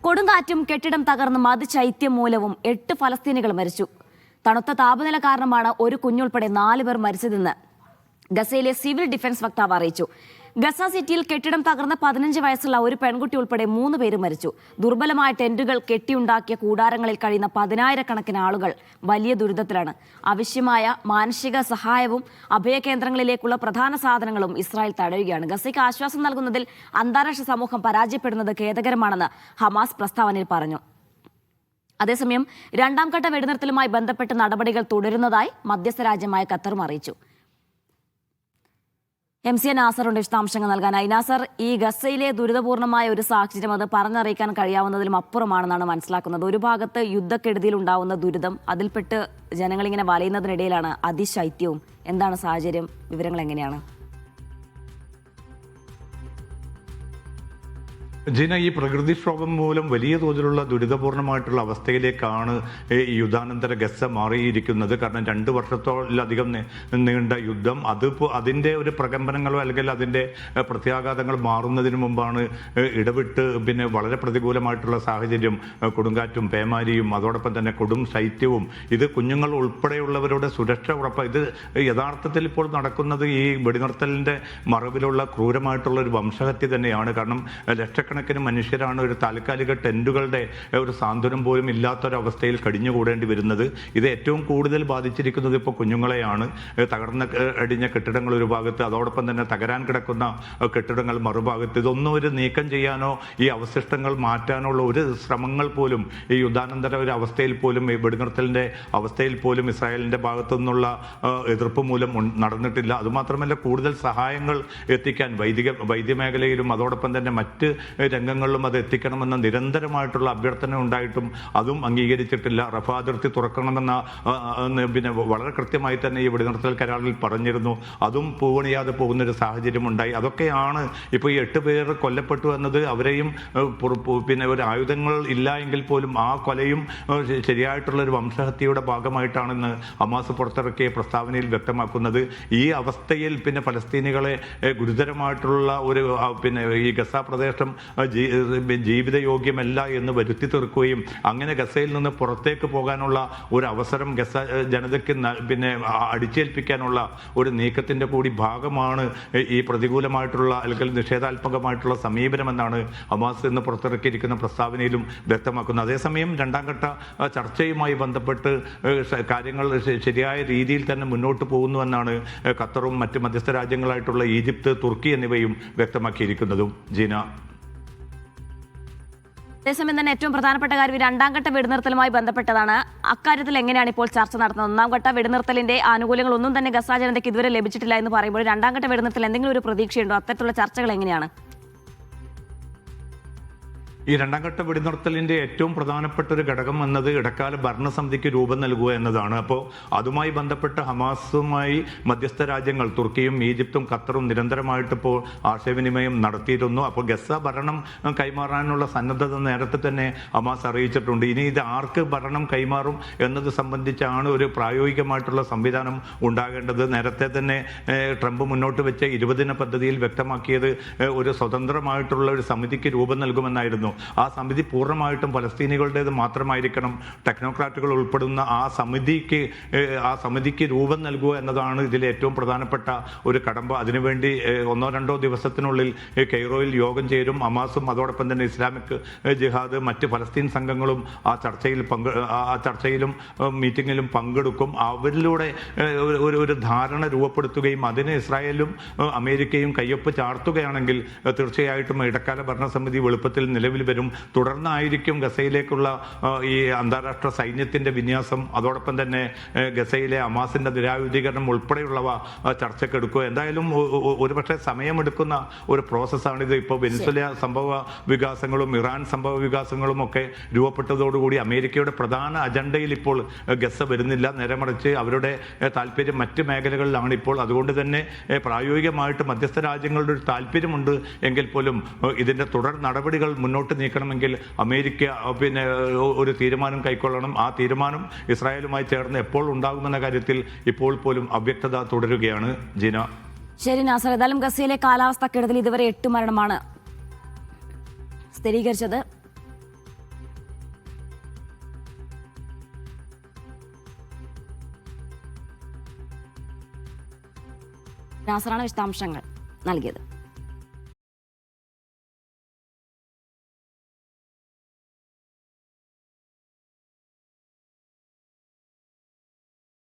കൊടുങ്കാറ്റും കെട്ടിടം തകർന്നും അതിശൈത്യം മൂലവും 8 ഫലസ്തീനികൾ മരിച്ചു. തണുത്ത താപനില കാരണമാണ് ഒരു കുഞ്ഞുൾപ്പെടെ 4 പേർ മരിച്ചതെന്ന് ഗസയിലെ സിവിൽ ഡിഫൻസ് വക്താവ് അറിയിച്ചു. ഗസ സിറ്റിയിൽ കെട്ടിടം തകർന്ന 15 വയസ്സുള്ള ഒരു പെൺകുട്ടി ഉൾപ്പെടെ 3 പേര് മരിച്ചു. ദുർബലമായ ടെന്റുകൾ കെട്ടിയുണ്ടാക്കിയ കൂടാരങ്ങളിൽ കഴിയുന്ന 10,000-കണക്കിന് ആളുകൾ വലിയ ദുരിതത്തിലാണ്. ആവശ്യമായ മാനുഷിക സഹായവും അഭയകേന്ദ്രങ്ങളിലേക്കുള്ള പ്രധാന സാധനങ്ങളും ഇസ്രായേൽ തടയുകയാണ്. ഗസയ്ക്ക് ആശ്വാസം നൽകുന്നതിൽ അന്താരാഷ്ട്ര സമൂഹം പരാജയപ്പെടുന്നത് ഖേദകരമാണെന്ന് ഹമാസ് പ്രസ്താവനയിൽ പറഞ്ഞു. അതേസമയം 2ാം ഘട്ട വെടിനിർത്തലുമായി ബന്ധപ്പെട്ട് നടപടികൾ തുടരുന്നതായി മധ്യസ്ഥ രാജ്യമായ ഖത്തറും അറിയിച്ചു. MC നാസറുണ്ട് വിശദാംശങ്ങൾ നൽകാനായി. നാസർ, ഈ ഗസയിലെ ദുരിതപൂർണമായ ഒരു സാഹചര്യം അത് പറഞ്ഞറിയിക്കാൻ കഴിയാവുന്നതിലും അപ്പുറമാണെന്നാണ് മനസ്സിലാക്കുന്നത്. ഒരു ഭാഗത്ത് യുദ്ധക്കെടുതിയിൽ ഉണ്ടാവുന്ന ദുരിതം, അതിൽപ്പെട്ട് ജനങ്ങളിങ്ങനെ വലയുന്നതിനിടയിലാണ് അതിശൈത്യവും. എന്താണ് സാഹചര്യം? വിവരങ്ങൾ എങ്ങനെയാണ്? ജിന, ഈ പ്രകൃതിക്ഷോഭം മൂലം വലിയ തോതിലുള്ള ദുരിതപൂർണമായിട്ടുള്ള അവസ്ഥയിലേക്കാണ് ഈ യുദ്ധാനന്തര ഗസ മാറിയിരിക്കുന്നത്. കാരണം 2 വർഷത്തോളധികം നീണ്ട യുദ്ധം, അതിൻ്റെ ഒരു പ്രകമ്പനങ്ങളോ അല്ലെങ്കിൽ അതിൻ്റെ പ്രത്യാഘാതങ്ങൾ മാറുന്നതിന് മുമ്പാണ് ഇടവിട്ട് പിന്നെ വളരെ പ്രതികൂലമായിട്ടുള്ള സാഹചര്യം, കൊടുങ്കാറ്റും പേമാരിയും അതോടൊപ്പം തന്നെ കൊടും ശൈത്യവും. ഇത് കുഞ്ഞുങ്ങൾ ഉൾപ്പെടെയുള്ളവരുടെ സുരക്ഷ ഇത് യഥാർത്ഥത്തിൽ ഇപ്പോൾ നടക്കുന്നത് ഈ വെടിനിർത്തലിൻ്റെ മറവിലുള്ള ക്രൂരമായിട്ടുള്ള ഒരു വംശഹത്യ തന്നെയാണ്. കാരണം ലക്ഷക്കണക്കിന് മനുഷ്യരാണ് ഒരു താൽക്കാലിക ടെന്റുകളുടെ ഒരു സാന്ത്വനം പോലും ഇല്ലാത്തൊരവസ്ഥയിൽ കഴിഞ്ഞുകൂടേണ്ടി വരുന്നത്. ഇത് ഏറ്റവും കൂടുതൽ ബാധിച്ചിരിക്കുന്നത് ഇപ്പോൾ കുഞ്ഞുങ്ങളെയാണ്. തകർന്ന അടിഞ്ഞ കെട്ടിടങ്ങൾ ഒരു ഭാഗത്ത്, അതോടൊപ്പം തന്നെ തകരാൻ കിടക്കുന്ന കെട്ടിടങ്ങൾ മറുഭാഗത്ത്. ഇതൊന്നും ഒരു നീക്കം ചെയ്യാനോ ഈ അവശിഷ്ടങ്ങൾ മാറ്റാനോ ഉള്ള ഒരു ശ്രമങ്ങൾ പോലും ഈ യുദ്ധാനന്തര ഒരു അവസ്ഥയിൽ പോലും, ഈ വെടിനിർത്തലിൻ്റെ അവസ്ഥയിൽ പോലും ഇസ്രായേലിൻ്റെ ഭാഗത്തു നിന്നുള്ള എതിർപ്പ് മൂലം നടന്നിട്ടില്ല. അതുമാത്രമല്ല, കൂടുതൽ സഹായങ്ങൾ എത്തിക്കാൻ വൈദ്യമേഖലയിലും അതോടൊപ്പം തന്നെ മറ്റ് രംഗങ്ങളിലും അത് എത്തിക്കണമെന്ന നിരന്തരമായിട്ടുള്ള അഭ്യർത്ഥന ഉണ്ടായിട്ടും അതും അംഗീകരിച്ചിട്ടില്ല. റഫ അതിർത്തി തുറക്കണമെന്ന പിന്നെ വളരെ കൃത്യമായി തന്നെ ഈ വെടിനിർത്തൽ കരാറിൽ പറഞ്ഞിരുന്നു. അതും പൂവണിയാതെ പോകുന്നൊരു സാഹചര്യം ഉണ്ടായി. അതൊക്കെയാണ് ഇപ്പോൾ ഈ 8 പേർ കൊല്ലപ്പെട്ടു എന്നത്. അവരെയും പിന്നെ ഒരു ആയുധങ്ങൾ ഇല്ല എങ്കിൽ പോലും ആ കൊലയും ശരിയായിട്ടുള്ള ഒരു വംശഹത്യയുടെ ഭാഗമായിട്ടാണെന്ന് ഹമാസ് പുറത്തിറക്കിയ പ്രസ്താവനയിൽ വ്യക്തമാക്കുന്നത്. ഈ അവസ്ഥയിൽ പിന്നെ ഫലസ്തീനികളെ ഗുരുതരമായിട്ടുള്ള ഒരു പിന്നെ ഈ ഗസ പ്രദേശം ജീവിതയോഗ്യമല്ല എന്ന് വരുത്തി തീർക്കുകയും അങ്ങനെ ഗസയിൽ നിന്ന് പുറത്തേക്ക് പോകാനുള്ള ഒരു അവസരം ഗസ ജനതയ്ക്ക് പിന്നെ അടിച്ചേൽപ്പിക്കാനുള്ള ഒരു നീക്കത്തിൻ്റെ കൂടി ഭാഗമാണ് ഈ പ്രതികൂലമായിട്ടുള്ള അല്ലെങ്കിൽ നിഷേധാത്മകമായിട്ടുള്ള സമീപനമെന്നാണ് ഹമാസ് ഇന്ന് പുറത്തിറക്കിയിരിക്കുന്ന പ്രസ്താവനയിലും വ്യക്തമാക്കുന്നത്. അതേസമയം 2ാം ഘട്ട ചർച്ചയുമായി ബന്ധപ്പെട്ട് കാര്യങ്ങൾ ശരിയായ രീതിയിൽ തന്നെ മുന്നോട്ട് പോകുന്നുവെന്നാണ് ഖത്തറും മറ്റ് മധ്യസ്ഥ രാജ്യങ്ങളായിട്ടുള്ള ഈജിപ്ത്, തുർക്കി എന്നിവയും വ്യക്തമാക്കിയിരിക്കുന്നതും. ജീന, അതേസമയം തന്നെ ഏറ്റവും പ്രധാനപ്പെട്ട കാര്യം 2ാം ഘട്ട വെടിനിർത്തലുമായി ബന്ധപ്പെട്ടതാണ്. അക്കാര്യത്തിൽ എങ്ങനെയാണ് ഇപ്പോൾ ചർച്ച നടത്തുന്നത്? 1ാം ഘട്ട വെടിനിർത്തലിന്റെ ആനുകൂല്യങ്ങളൊന്നും തന്നെ ഗസ ജനതയ്ക്ക് ഇതുവരെ ലഭിച്ചിട്ടില്ല എന്ന് പറയുമ്പോൾ 2ാം ഘട്ട വെടിനിർത്തൽ എന്തെങ്കിലും ഒരു പ്രതീക്ഷയുണ്ടോ? അത്തരത്തിലുള്ള ചർച്ചകൾ എങ്ങനെയാണ്? ഈ 2ാം ഘട്ട വെടിനിർത്തലിൻ്റെ ഏറ്റവും പ്രധാനപ്പെട്ട ഒരു ഘടകം എന്നത് ഇടക്കാല ഭരണസമിതിക്ക് രൂപം നൽകുക എന്നതാണ്. അപ്പോൾ അതുമായി ബന്ധപ്പെട്ട് ഹമാസുമായി മധ്യസ്ഥ രാജ്യങ്ങൾ തുർക്കിയും ഈജിപ്തും ഖത്തറും നിരന്തരമായിട്ട് ഇപ്പോൾ ആശയവിനിമയം നടത്തിയിരുന്നു. അപ്പോൾ ഗസ ഭരണം കൈമാറാനുള്ള സന്നദ്ധത നേരത്തെ തന്നെ ഹമാസ് അറിയിച്ചിട്ടുണ്ട്. ഇനി ഇത് ആർക്ക് ഭരണം കൈമാറും എന്നത് സംബന്ധിച്ചാണ് ഒരു പ്രായോഗികമായിട്ടുള്ള സംവിധാനം ഉണ്ടാകേണ്ടത്. നേരത്തെ തന്നെ ട്രംപ് മുന്നോട്ട് വെച്ച 20 ദിന പദ്ധതിയിൽ വ്യക്തമാക്കിയത് ഒരു സ്വതന്ത്രമായിട്ടുള്ള ഒരു സമിതിക്ക് രൂപം നൽകുമെന്നായിരുന്നു. ആ സമിതി പൂർണ്ണമായിട്ടും ഫലസ്തീനികളുടേത് മാത്രമായിരിക്കണം. ടെക്നോക്രാറ്റുകൾ ഉൾപ്പെടുന്ന ആ സമിതിക്ക് രൂപം നൽകുക എന്നതാണ് ഇതിലെ ഏറ്റവും പ്രധാനപ്പെട്ട ഒരു കടമ്പ. അതിനുവേണ്ടി 1-2 ദിവസത്തിനുള്ളിൽ കെയ്റോയിൽ യോഗം ചേരും. ഹമാസും അതോടൊപ്പം തന്നെ ഇസ്ലാമിക് ജിഹാദ്, മറ്റ് ഫലസ്തീൻ സംഘങ്ങളും ആ ചർച്ചയിലും മീറ്റിങ്ങിലും പങ്കെടുക്കും. അവരിലൂടെ ഒരു ധാരണ രൂപപ്പെടുത്തുകയും അതിന് ഇസ്രായേലും അമേരിക്കയും കയ്യൊപ്പ് ചാർത്തുകയാണെങ്കിൽ തീർച്ചയായിട്ടും ഇടക്കാല ഭരണസമിതി വെളുപ്പത്തിൽ നിലവിൽ വരും. തുടർന്നായിരിക്കും ഗസയിലേക്കുള്ള ഈ അന്താരാഷ്ട്ര സൈന്യത്തിന്റെ വിന്യാസം, അതോടൊപ്പം തന്നെ ഗസയിലെ ഹമാസിന്റെ നിരായുധീകരണം ഉൾപ്പെടെയുള്ളവ ചർച്ചയ്ക്കെടുക്കുക. എന്തായാലും ഒരുപക്ഷെ സമയമെടുക്കുന്ന ഒരു പ്രോസസ്സാണിത്. ഇപ്പോൾ വെനിസ്വേല സംഭവ വികാസങ്ങളും ഇറാൻ സംഭവ വികാസങ്ങളും ഒക്കെ രൂപപ്പെട്ടതോടുകൂടി അമേരിക്കയുടെ പ്രധാന അജണ്ടയിൽ ഇപ്പോൾ ഗസ വരുന്നില്ല. നേരെ മറിച്ച് അവരുടെ താല്പര്യം മറ്റ് മേഖലകളിലാണ് ഇപ്പോൾ. അതുകൊണ്ട് തന്നെ പ്രായോഗികമായിട്ട് മധ്യസ്ഥ രാജ്യങ്ങളുടെ ഒരു താല്പര്യമുണ്ട് എങ്കിൽ പോലും ഇതിന്റെ തുടർ നടപടികൾ മുന്നോട്ട് നീക്കണമെങ്കിൽ അമേരിക്ക പിന്നെ ഒരു തീരുമാനം കൈക്കൊള്ളണം. ആ തീരുമാനം ഇസ്രായേലുമായി ചേർന്ന് എപ്പോൾ ഉണ്ടാകുമെന്ന കാര്യത്തിൽ ഇപ്പോൾ പോലും അവ്യക്തത തുടരുകയാണ്. ജീന, ശരി നാസർ. ഏതായാലും ഗസയിലെ കാലാവസ്ഥാ കെടുതിയിൽ ഇതുവരെ 8 മരണമാണ് സ്ഥിരീകരിച്ചത്. നാസറാണ് വിശദാംശങ്ങൾ നൽകിയത്.